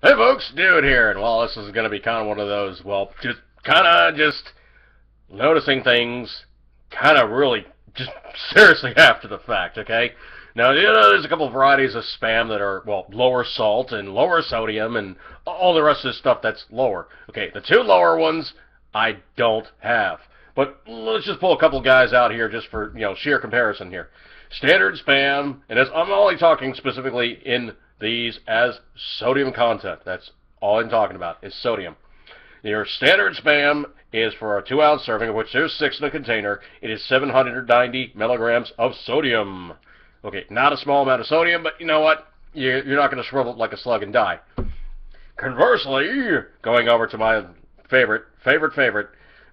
Hey folks, Dude here, and well, this is going to be kind of one of those, well, just noticing things, kind of really, just seriously after the fact, okay? Now, there's a couple of varieties of Spam that are, well, lower salt and lower sodium and all the rest of this stuff that's lower. Okay, the two lower ones I don't have. But let's just pull a couple of guys out here just for, sheer comparison here. Standard Spam, and I'm only talking specifically in these as sodium content. That's all I'm talking about is sodium. Your standard Spam is for a 2-ounce serving, of which there's 6 in a container. It is 790 milligrams of sodium. Okay, not a small amount of sodium, but you know what? You're not going to shrivel like a slug and die. Conversely, going over to my favorite,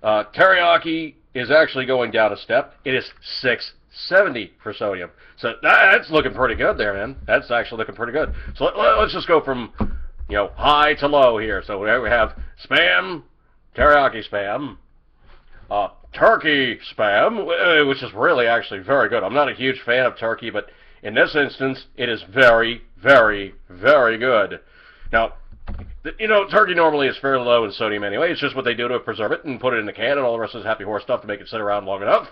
teriyaki is actually going down a step. It is 670 for sodium. So that's looking pretty good there, man. That's actually looking pretty good. So let's just go from, high to low here. So we have Spam, teriyaki Spam, turkey Spam, which is really actually very good. I'm not a huge fan of turkey, but in this instance, it is very, very, very good. Now, turkey normally is fairly low in sodium anyway. It's just what they do to preserve it and put it in a can and all the rest of this happy horse stuff to make it sit around long enough.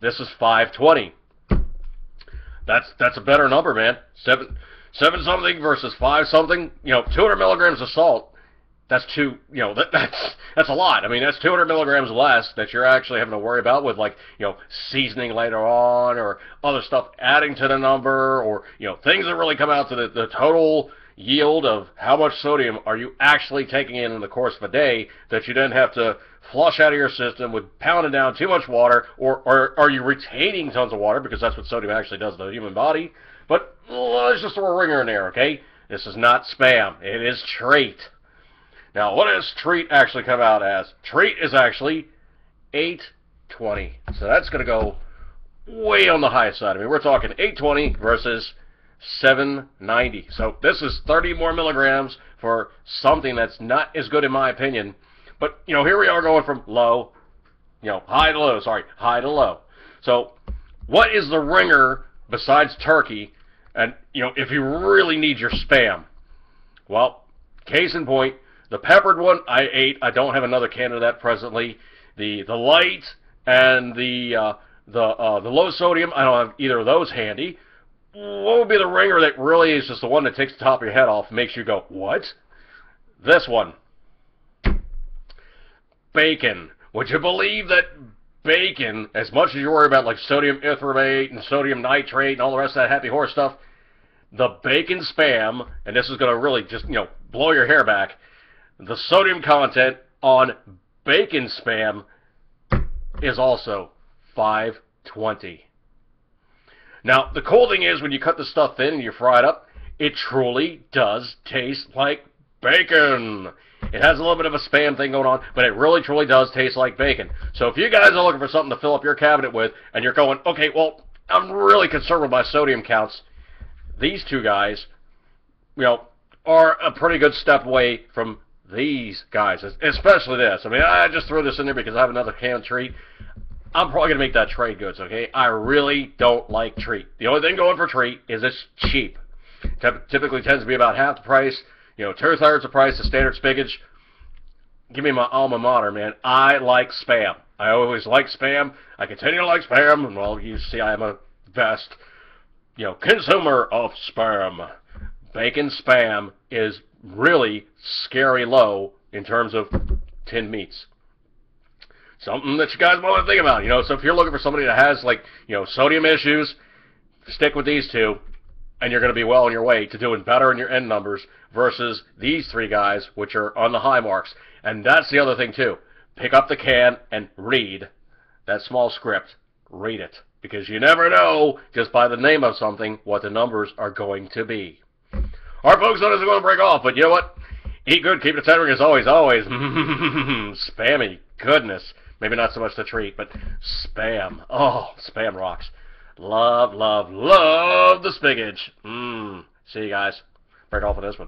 This is 520. That's a better number, man. Seven something versus 5 something. 200 milligrams of salt. That's that's a lot. I mean, that's 200 milligrams less that you're actually having to worry about with, like, seasoning later on or other stuff adding to the number, or things that really come out to the total yield of how much sodium are you actually taking in the course of a day that you then have to flush out of your system with pounding down too much water, or are you retaining tons of water, because that's what sodium actually does to the human body. But let's just throw a ringer in there, okay? This is not Spam. It is Treat. Now, what does Treat actually come out as? Treat is actually 820. So that's going to go way on the high side. I mean, we're talking 820 versus 790. So this is 30 more milligrams for something that's not as good in my opinion. But, here we are going from low, high to low, high to low. So what is the ringer besides turkey? And, if you really need your Spam? Well, case in point, the peppered one I ate. I don't have another can of that presently. The light and the low sodium, I don't have either of those handy. What would be the ringer that really is just the one that takes the top of your head off and makes you go, what? This one. Bacon. Would you believe that bacon, as much as you worry about like sodium ithramate and sodium nitrate and all the rest of that happy horse stuff, the bacon Spam, and this is going to really just, blow your hair back, the sodium content on bacon Spam is also 520. Now, the cool thing is when you cut the stuff thin and you fry it up, it truly does taste like bacon. It has a little bit of a Spam thing going on, but it really, truly does taste like bacon. So if you guys are looking for something to fill up your cabinet with, and you're going, okay, well, I'm really concerned with my sodium counts, these two guys, are a pretty good step away from these guys, especially this. I mean, I just threw this in there because I have another can of Treat. I'm probably going to make that trade goods, okay? I really don't like Treat. The only thing going for Treat is it's cheap. Typically tends to be about half the price, 2/3 the price of standard spigot. Give me my alma mater, man. I like Spam. I always like Spam. I continue to like Spam. And, well, you see I am a vast, consumer of Spam. Bacon Spam is really scary low in terms of tinned meats. Something that you guys want to think about, So if you're looking for somebody that has, like, sodium issues, stick with these two, and you're going to be well on your way to doing better in your end numbers versus these three guys, which are on the high marks. And that's the other thing, too. Pick up the can and read that small script. Read it. Because you never know, just by the name of something, what the numbers are going to be. All right, folks, that is going to break off. But you know what? Eat good, keep it tendering as always. Spammy goodness. Maybe not so much the Treat, but Spam. Oh, Spam rocks. Love, love, love the spigage. See you guys. Break off on this one.